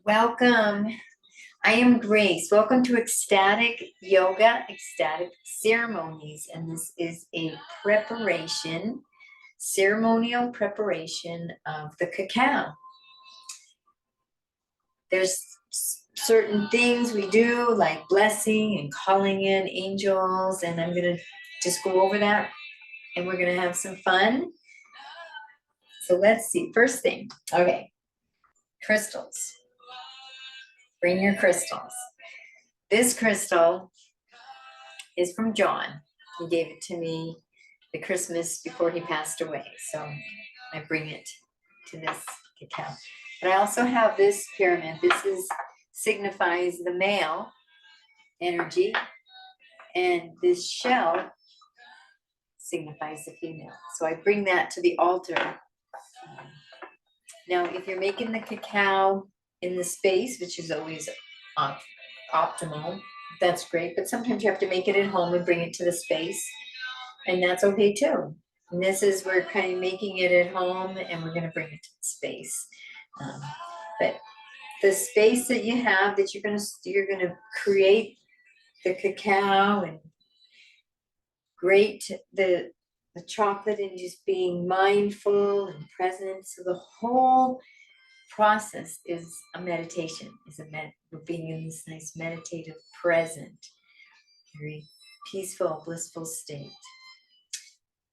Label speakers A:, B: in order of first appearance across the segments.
A: Welcome. I am Grace. Welcome to Ecstatic Yoga, Ecstatic Ceremonies. And this is a ceremonial preparation of the cacao. There's certain things we do like blessing and calling in angels. And I'm going to just go over that and we're going to have some fun. So let's see. First thing. Okay. Crystals. Bring your crystals. This crystal is from John. He gave it to me the Christmas before he passed away. So I bring it to this cacao. But I also have this pyramid. This signifies the male energy. And this shell signifies the female. So I bring that to the altar. Now, if you're making the cacao in the space, which is always optimal, that's great. But sometimes you have to make it at home and bring it to the space. And that's okay too. And this is, we're kind of making it at home and we're going to bring it to the space. But the space that you have that you're going to create the cacao and grate the chocolate and just being mindful and present. So the whole process is a meditation, we're being in this nice meditative present, very peaceful, blissful state.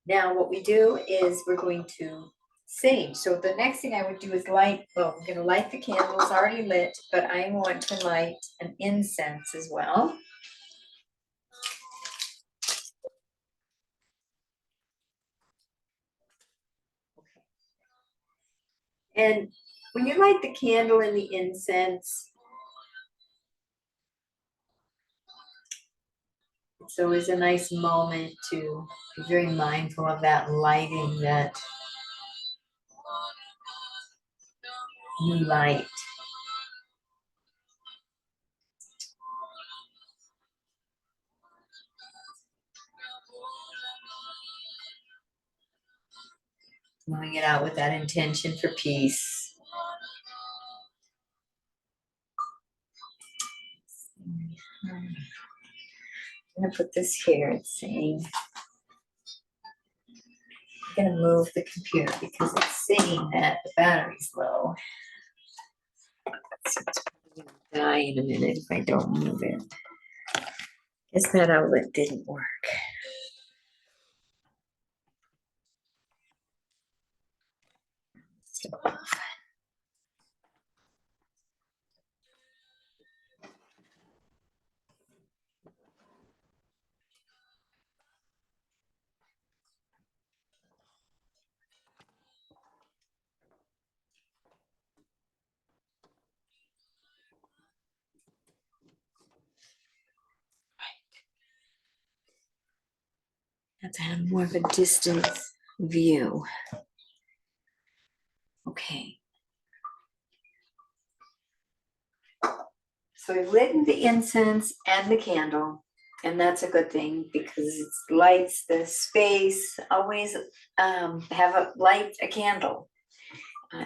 A: Now what we do is we're going to sage. So the next thing I would do is we're going to light the candles already lit, but I want to light an incense as well. And when you light the candle and the incense, it's always a nice moment to be very mindful of that lighting, that new light. Blowing it out with that intention for peace. I'm going to put this here. It's saying, I'm going to move the computer because it's saying that the battery's low. So it's probably going to die in a minute if I don't move it. Guess that outlet didn't work. Stop. Have to have more of a distance view. Okay. So we've lit the incense and the candle, and that's a good thing because it lights the space. Always light a candle,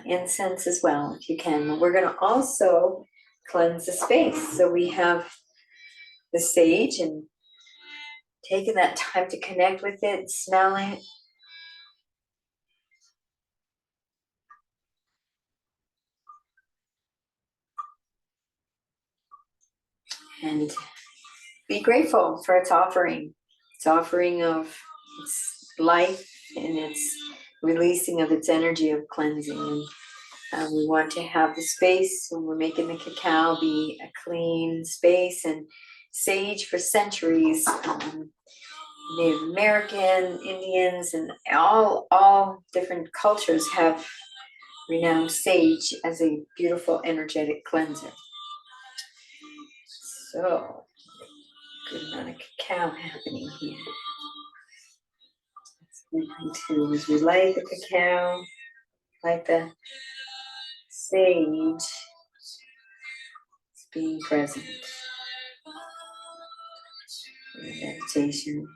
A: incense as well if you can. We're going to also cleanse the space. So we have the sage and taking that time to connect with it, smelling. And be grateful for its offering. Its offering of its life and its releasing of its energy of cleansing. And we want to have the space when we're making the cacao be a clean space. And sage for centuries, Native American, Indians, and all different cultures have renowned sage as a beautiful energetic cleanser. So, good amount of cacao happening here. What we're going to do is we light the cacao, light the sage, it's being present. Meditation.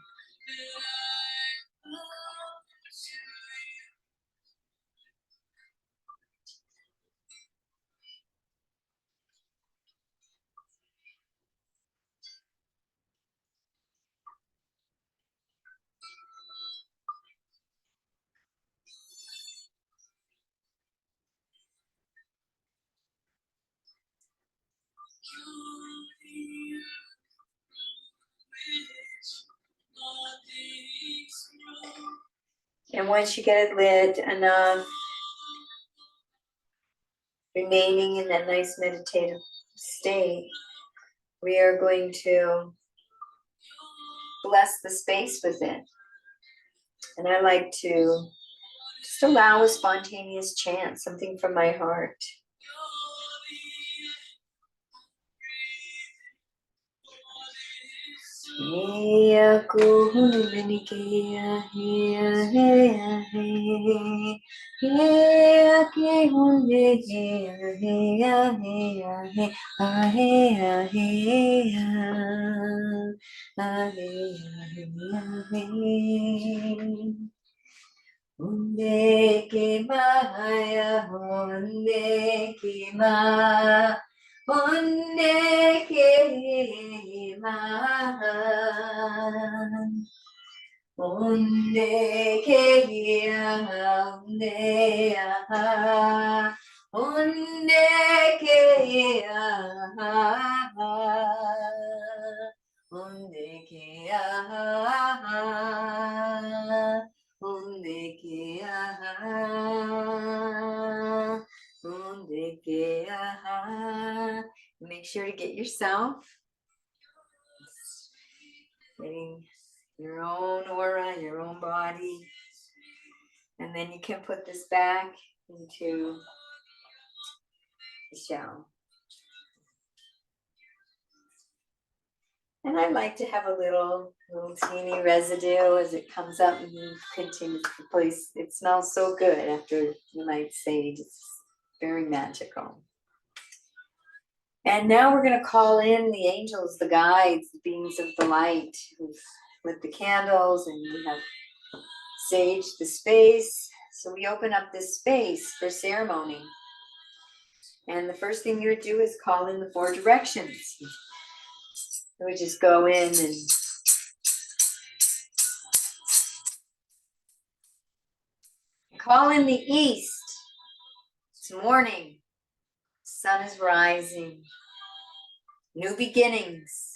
A: And once you get it lit enough, remaining in that nice meditative state, we are going to bless the space with it. And I like to just allow a spontaneous chant, something from my heart. Onde ke maya, onde ke ma, onde ke ma, onde ke ya, onde ya, onde ke ya, onde ke ya. Make sure to get yourself getting your own aura, your own body, and then you can put this back into the shell. And I like to have a little teeny residue as it comes up and continues to place. It smells so good after the night sage. It's very magical. And now we're going to call in the angels, the guides, the beings of the light, who've lit the candles, and we have saged the space. So we open up this space for ceremony. And the first thing you would do is call in the 4 directions. So we just go in and call in the east. It's morning. Sun is rising. New beginnings.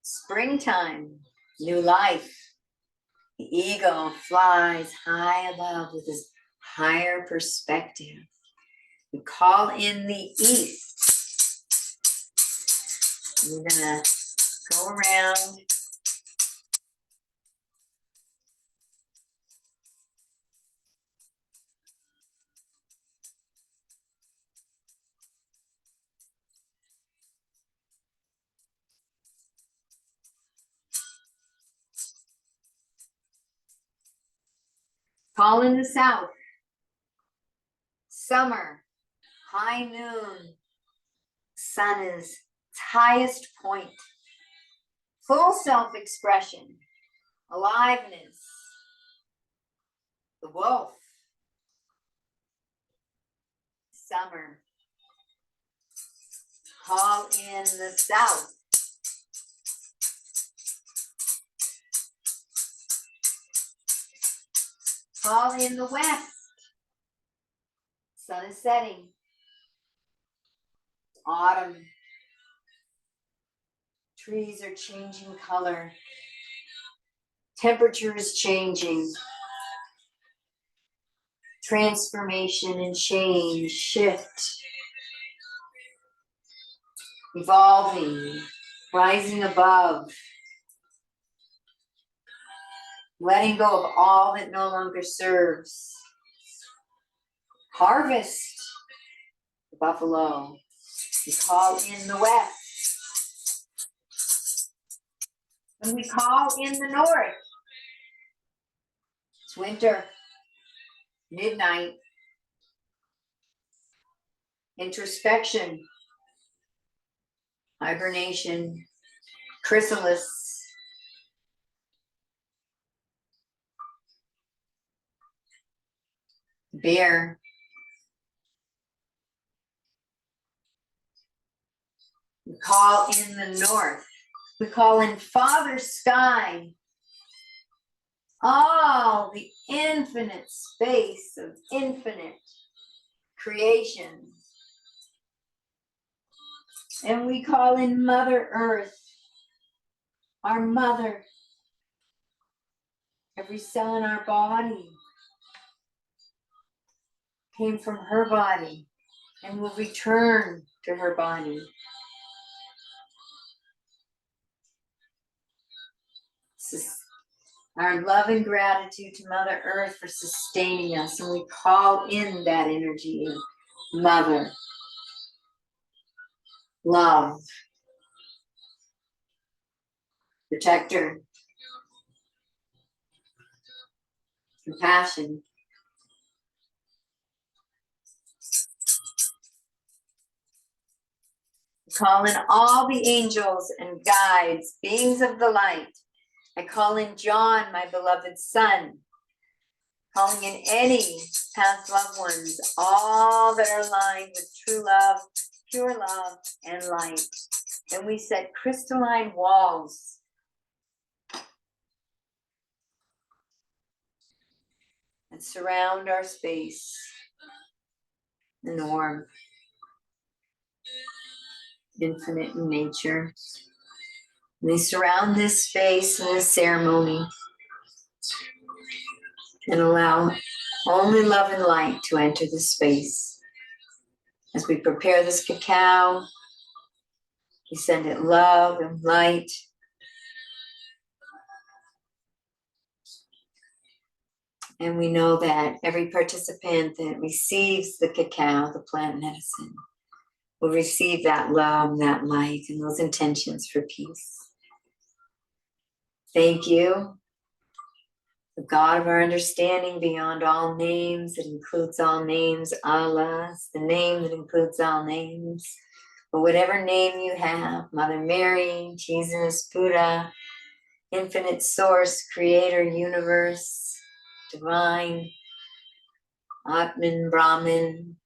A: Springtime. New life. The eagle flies high above with his higher perspective. We call in the east. We're gonna go around. Call in the south. Summer, high noon. Sun is its highest point. Full self-expression, aliveness. The wolf. Summer. Call in the south. Call in the west. Sun is setting. Autumn. Trees are changing color. Temperature is changing. Transformation and change, shift. Evolving, rising above. Letting go of all that no longer serves. Harvest, the buffalo. We call in the west. When we call in the north, it's winter, midnight, introspection, hibernation, chrysalis. Bear. We call in the north. We call in Father Sky. All the infinite space of infinite creation. And we call in Mother Earth, our mother. Every cell in our body came from her body and will return to her body. Our love and gratitude to Mother Earth for sustaining us, and we call in that energy of Mother, love, protector, compassion. We call in all the angels and guides, beings of the light. I call in John, my beloved son, calling in any past loved ones, all that are aligned with true love, pure love, and light. And we set crystalline walls that surround our space, the norm, infinite in nature. And they surround this space and this ceremony and allow only love and light to enter the space. As we prepare this cacao, we send it love and light. And we know that every participant that receives the cacao, the plant medicine, will receive that love, that light, and those intentions for peace. Thank you, the God of our understanding beyond all names, that includes all names. Allah is the name that includes all names. But whatever name you have, Mother Mary, Jesus, Buddha, infinite source, creator, universe, divine, Atman, Brahman,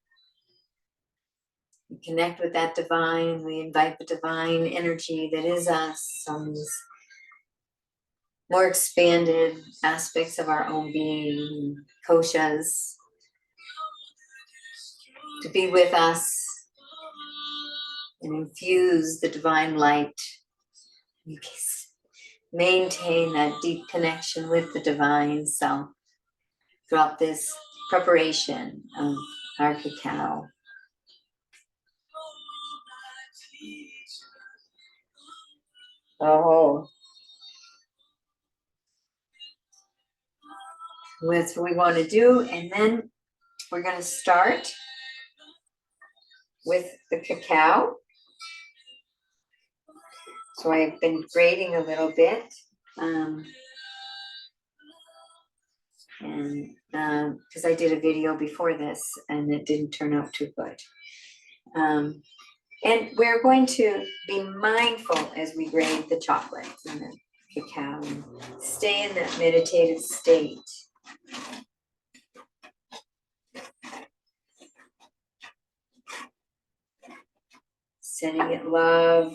A: we connect with that divine. We invite the divine energy that is us, some more expanded aspects of our own being, koshas, to be with us and infuse the divine light. You can maintain that deep connection with the divine self throughout this preparation of our cacao. Oh, that's what we want to do. And then we're going to start with the cacao. So I've been grating a little bit. Because I did a video before this and it didn't turn out too good. And we're going to be mindful as we grate the chocolate and the cacao and stay in that meditative state. Sending it love.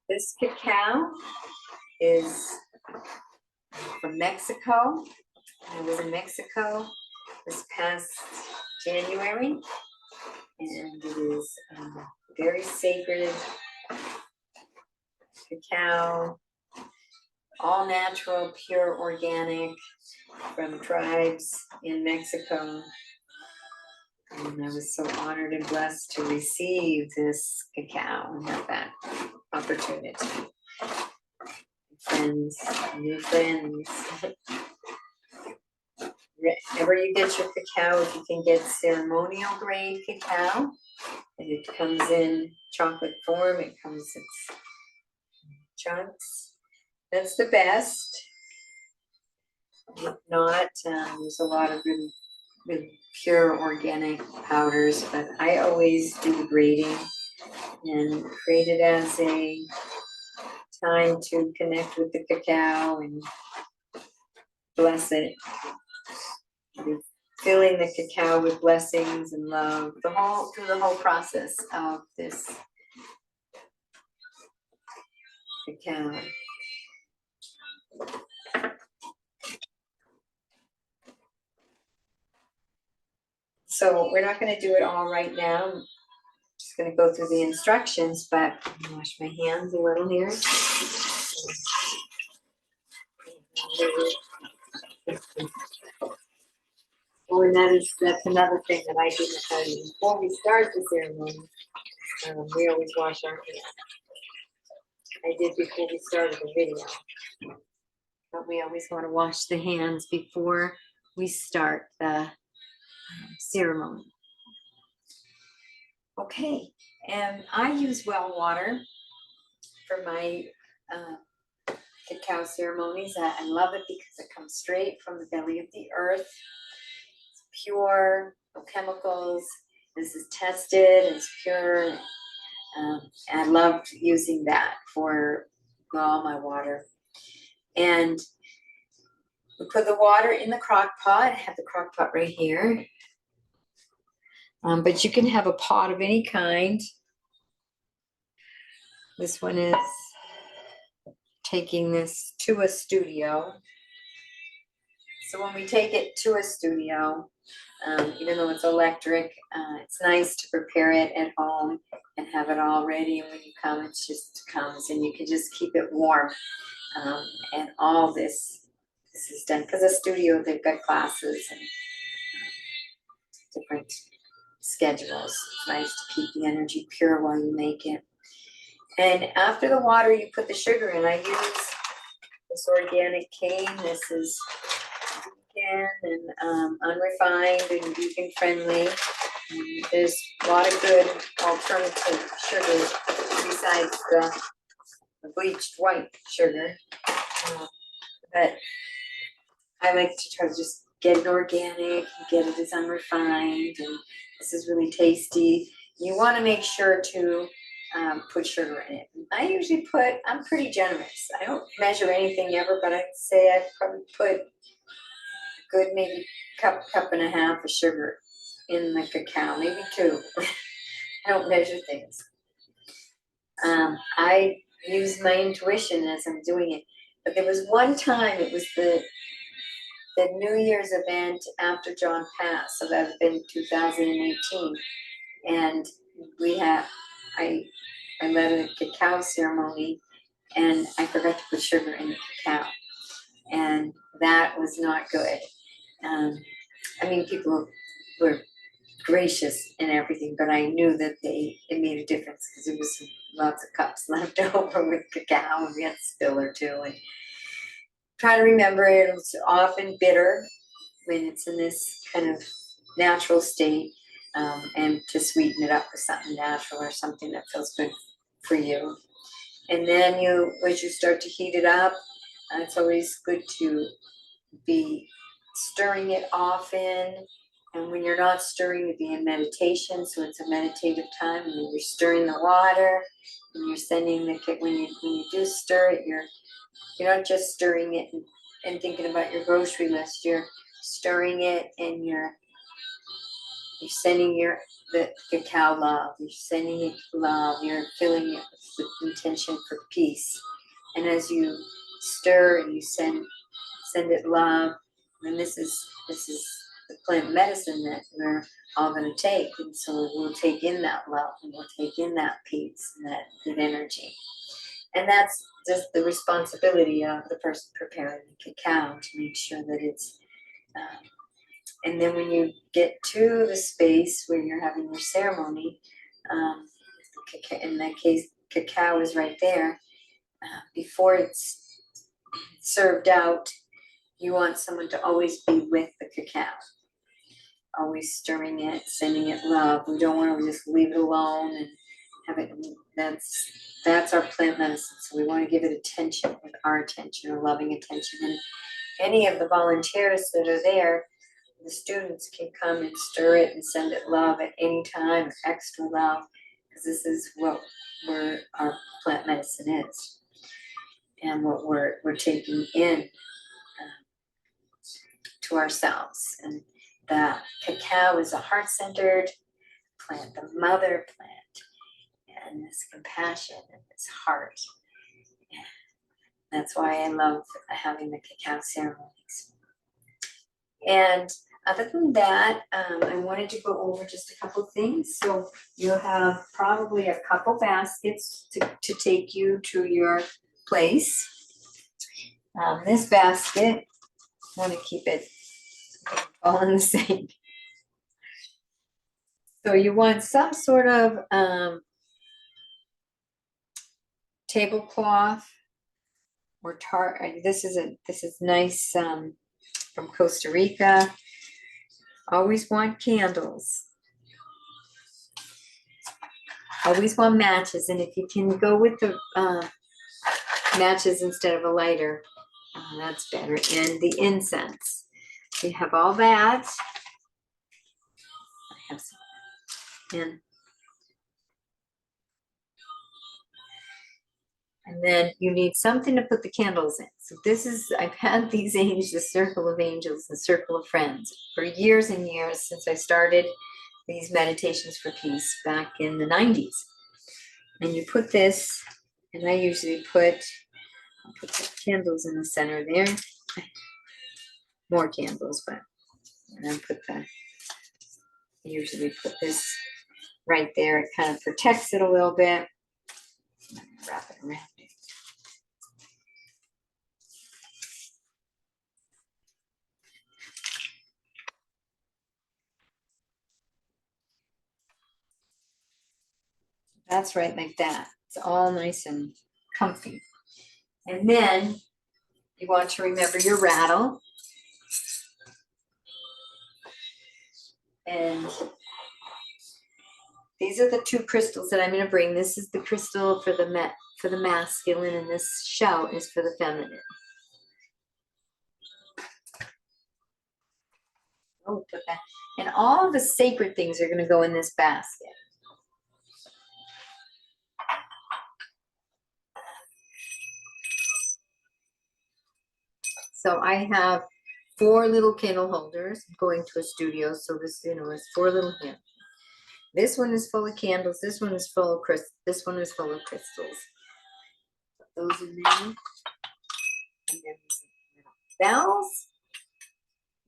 A: This cacao is from Mexico. I was in Mexico this past January, and it is very sacred cacao, all natural, pure, organic, from tribes in Mexico. And I was so honored and blessed to receive this cacao and have that opportunity. Friends, new friends. Wherever you get your cacao, if you can get ceremonial grade cacao, and it comes in chocolate form, it comes in chunks. That's the best. If not, there's a lot of really pure organic powders, but I always do the grading and create it as a time to connect with the cacao and bless it. You're filling the cacao with blessings and love through the whole process of this cacao. So we're not going to do it all right now. I'm just going to go through the instructions, but I'm gonna wash my hands a little here. Oh, and that's another thing that I didn't tell you. Before we start the ceremony, we always wash our hands. I did before we started the video. But we always want to wash the hands before we start the ceremony. Okay, and I use well water for my cacao ceremonies. I love it because it comes straight from the belly of the earth. It's pure, no chemicals. This is tested, it's pure. I love using that for all my water. And we put the water in the crock pot. I have the crock pot right here. But you can have a pot of any kind. This one is taking this to a studio. So when we take it to a studio, even though it's electric, it's nice to prepare it at home and have it all ready. And when you come, it just comes and you can just keep it warm. And all this is done because a studio, they've got classes and different schedules. It's nice to keep the energy pure while you make it. And after the water, you put the sugar in. I use this organic cane. This is vegan and unrefined and vegan friendly. There's a lot of good alternative sugars besides the bleached white sugar. But I like to try to just get it organic, get it as unrefined, and this is really tasty. You want to make sure to put sugar in it. I usually I'm pretty generous. I don't measure anything ever, but I'd say I probably put a good maybe cup and a half of sugar in the cacao, maybe 2. I don't measure things. I use my intuition as I'm doing it. But there was one time, it was the New Year's event after John passed, so that had been 2018. And I led a cacao ceremony and I forgot to put sugar in the cacao. And that was not good. I mean, people were gracious and everything, but I knew that it made a difference because there was lots of cups left over with cacao and we had a spill or two. And try to remember it's often bitter when it's in this kind of natural state, and to sweeten it up with something natural or something that feels good for you. And then as you start to heat it up, it's always good to be stirring it often. And when you're not stirring, you'd be in meditation, so it's a meditative time. And you're stirring the water, and you're sending when you do stir it, you're not just stirring it and thinking about your grocery list. You're stirring it and you're sending the cacao love. You're sending it love. You're filling it with intention for peace. And as you stir and you send it love, and this is the plant medicine that we're all going to take. And so we'll take in that love and we'll take in that peace and that good energy. And that's just the responsibility of the person preparing the cacao to make sure that it's, and then when you get to the space where you're having your ceremony, in that case, cacao is right there. Before it's served out, you want someone to always be with the cacao, always stirring it, sending it love. We don't want to just leave it alone and have it. That's our plant medicine. So we want to give it attention with our attention or loving attention. And any of the volunteers that are there, the students can come and stir it and send it love at any time, extra love, because this is what our plant medicine is and what we're taking in to ourselves. And the cacao is a heart-centered plant, the mother plant, and this compassion and this heart. And that's why I love having the cacao ceremonies. And other than that, I wanted to go over just a couple things. So you'll have probably a couple baskets to take you to your place. This basket, I want to keep it all in the same. So you want some sort of tablecloth or this is nice from Costa Rica. Always want candles. Always want matches, and if you can go with the matches instead of a lighter, that's better. And the incense. We have all that. I have some. And then you need something to put the candles in. So this is, I've had these angels, the circle of angels, the circle of friends, for years and years since I started these meditations for peace back in the 90s. And you put this, and I usually put the candles in the center there. More candles, but and then I usually put this right there. It kind of protects it a little bit. Wrap it around it. That's right, like that. It's all nice and comfy. And then you want to remember your rattle. And these are the two crystals that I'm going to bring. This is the crystal for the masculine, and this shell is for the feminine. Oh, put that. And all the sacred things are going to go in this basket. So I have 4 little candle holders. I'm going to a studio, so this, is 4 little candles. This one is full of candles. This one is full of crystals. This one is full of crystals. Put those in there. And then bells.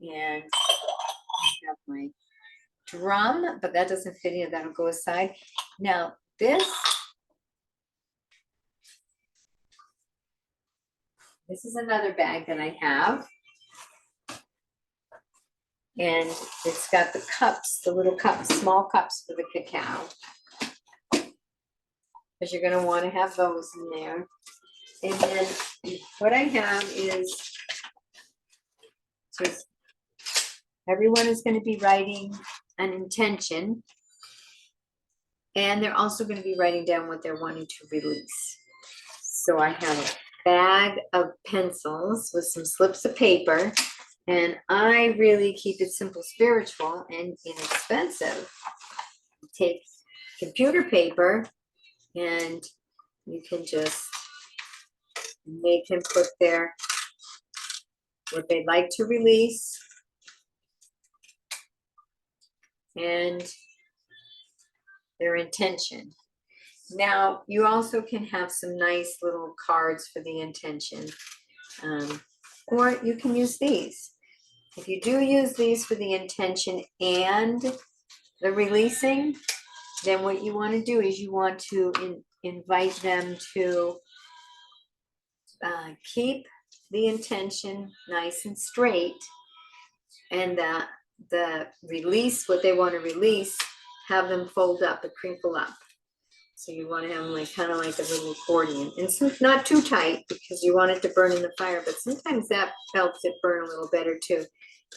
A: And I have my drum, but that doesn't fit in. That'll go aside. Now this is another bag that I have. And it's got the cups, the little cups, small cups for the cacao. Because you're going to want to have those in there. And then what I have is just, everyone is going to be writing an intention. And they're also going to be writing down what they're wanting to release. So I have a bag of pencils with some slips of paper. And I really keep it simple, spiritual, and inexpensive. Take computer paper, and you can just make them put there what they'd like to release. And their intention. Now, you also can have some nice little cards for the intention. Or you can use these. If you do use these for the intention and the releasing, then what you want to do is you want to invite them to keep the intention nice and straight, and the release, what they want to release, have them fold up and crinkle up. So you want to have them like kind of like a little accordion, and so not too tight because you want it to burn in the fire, but sometimes that helps it burn a little better too.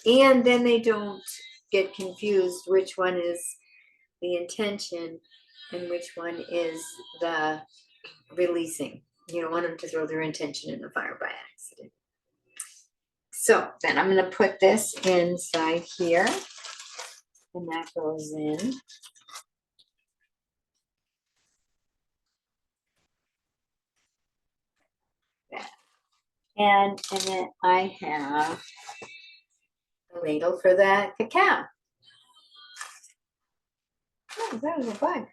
A: And then they don't get confused which one is the intention and which one is the releasing. You don't want them to throw their intention in the fire by accident. So then I'm going to put this inside here, and that goes in. And then I have ladle for that cacao. Oh, that was a bug.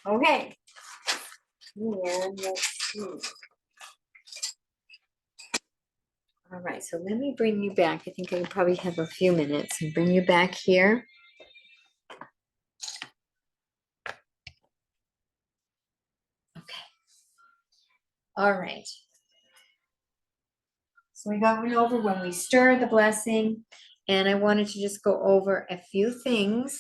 A: Okay. And let's see. All right, so let me bring you back. I think I probably have a few minutes and bring you back here. Okay. All right. So we got over when we stir the blessing, and I wanted to just go over a few things.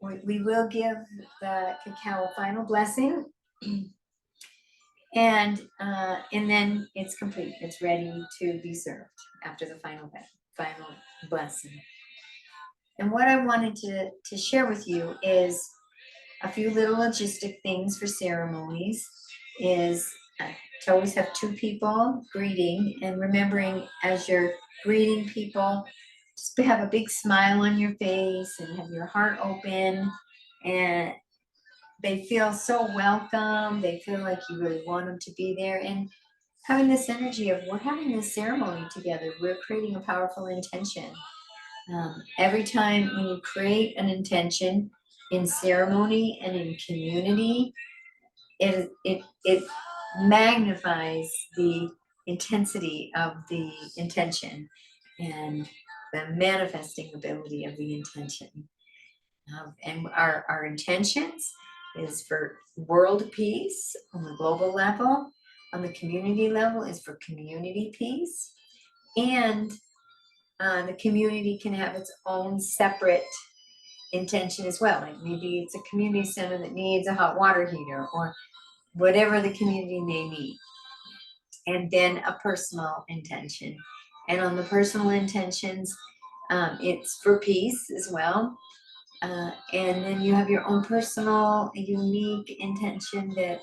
A: We will give the cacao a final blessing, and then it's complete. It's ready to be served after the final blessing. And what I wanted to share with you is a few little logistic things for ceremonies. Is to always have two people greeting, and remembering as you're greeting people, just to have a big smile on your face and have your heart open, and they feel so welcome. They feel like you really want them to be there, and having this energy of, we're having this ceremony together. We're creating a powerful intention. Every time when you create an intention in ceremony and in community, it magnifies the intensity of the intention and the manifesting ability of the intention. And our intentions is for world peace on the global level, on the community level is for community peace, and the community can have its own separate intention as well. Like maybe it's a community center that needs a hot water heater, or whatever the community may need. And then a personal intention. And on the personal intentions, it's for peace as well. And then you have your own personal, unique intention that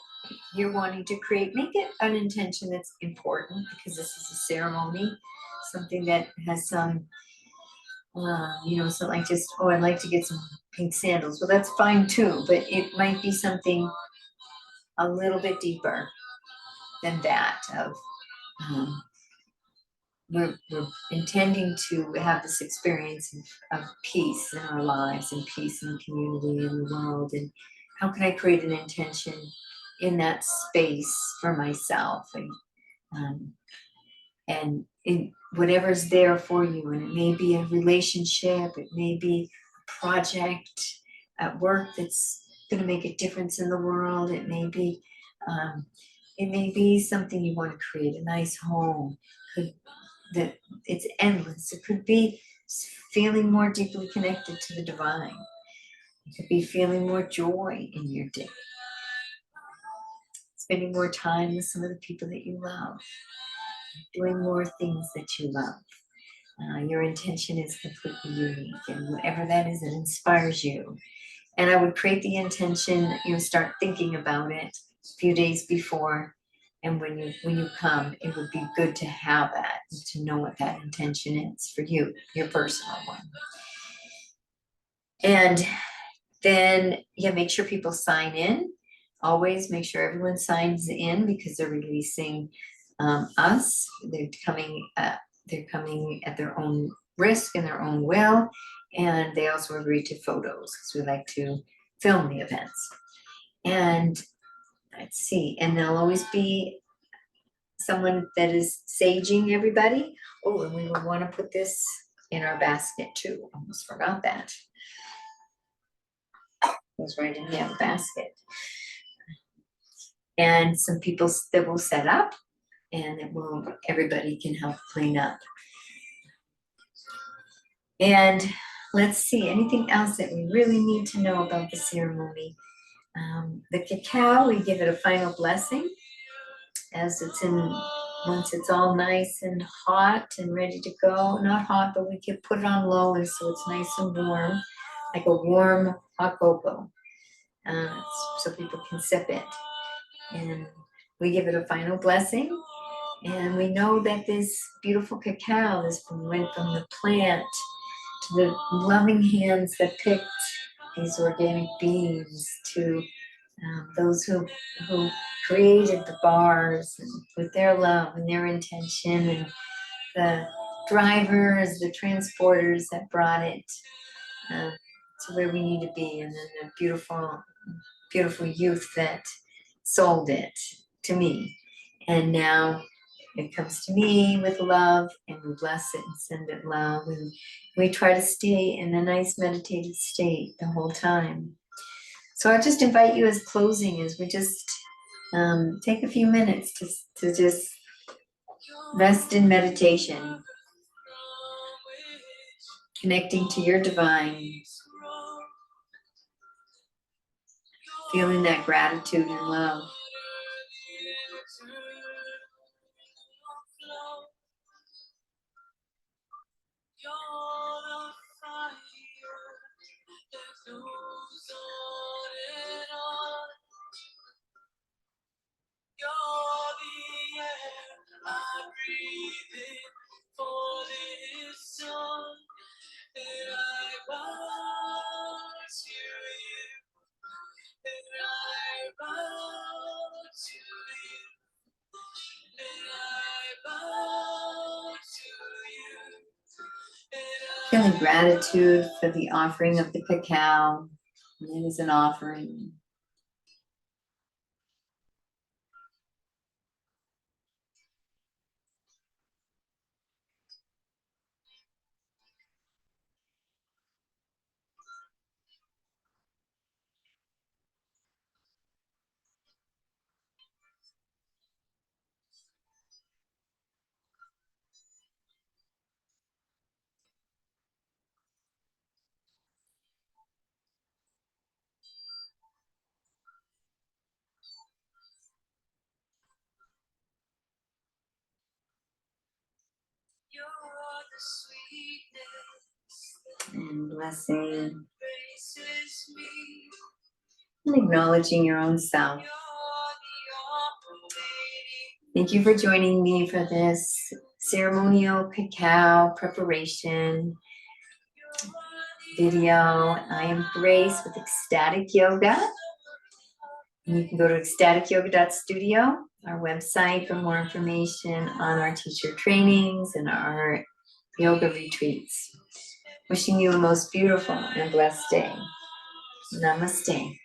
A: you're wanting to create. Make it an intention that's important, because this is a ceremony, something that has some, so like just, oh, I'd like to get some pink sandals. Well, that's fine too, but it might be something a little bit deeper than that of, we're intending to have this experience of peace in our lives, and peace in the community and the world, and how can I create an intention in that space for myself, and in whatever's there for you. And it may be a relationship, it may be a project at work that's going to make a difference in the world, it may be something you want to create, a nice home. That it's endless. It could be feeling more deeply connected to the divine. It could be feeling more joy in your day, spending more time with some of the people that you love, doing more things that you love. Your intention is completely unique, and whatever that is, it inspires you. And I would create the intention, start thinking about it a few days before. And when you come, it would be good to have that, to know what that intention is for you, your personal one. And then, make sure people sign in. Always make sure everyone signs in, because they're releasing us. They're coming at their own risk and their own will. And they also agree to photos, because we like to film the events. And let's see, and there'll always be someone that is saging everybody. Oh, and we would want to put this in our basket too. Almost forgot that. It was right in the basket. And some people that will set up, and everybody can help clean up. And let's see, anything else that we really need to know about the ceremony? The cacao, we give it a final blessing as once it's all nice and hot and ready to go. Not hot, but we can put it on low, and so it's nice and warm, like a warm hot cocoa, so people can sip it. And we give it a final blessing. And we know that this beautiful cacao went from the plant to the loving hands that picked these organic beans, to those who created the bars, and with their love and their intention, and drivers, the transporters that brought it to where we need to be, and then the beautiful, beautiful youth that sold it to me. And now it comes to me with love, and we bless it and send it love. And we try to stay in a nice meditative state the whole time. So I just invite you as closing, as we just take a few minutes to just rest in meditation, connecting to your divine, feeling that gratitude and love. Feeling gratitude for the offering of the cacao. It is an offering. And blessing. And acknowledging your own self. Thank you for joining me for this ceremonial cacao preparation video. I am Grace with Ecstatic Yoga. And you can go to ecstaticyoga.studio, our website, for more information on our teacher trainings and our yoga retreats. Wishing you a most beautiful and blessed day. Namaste.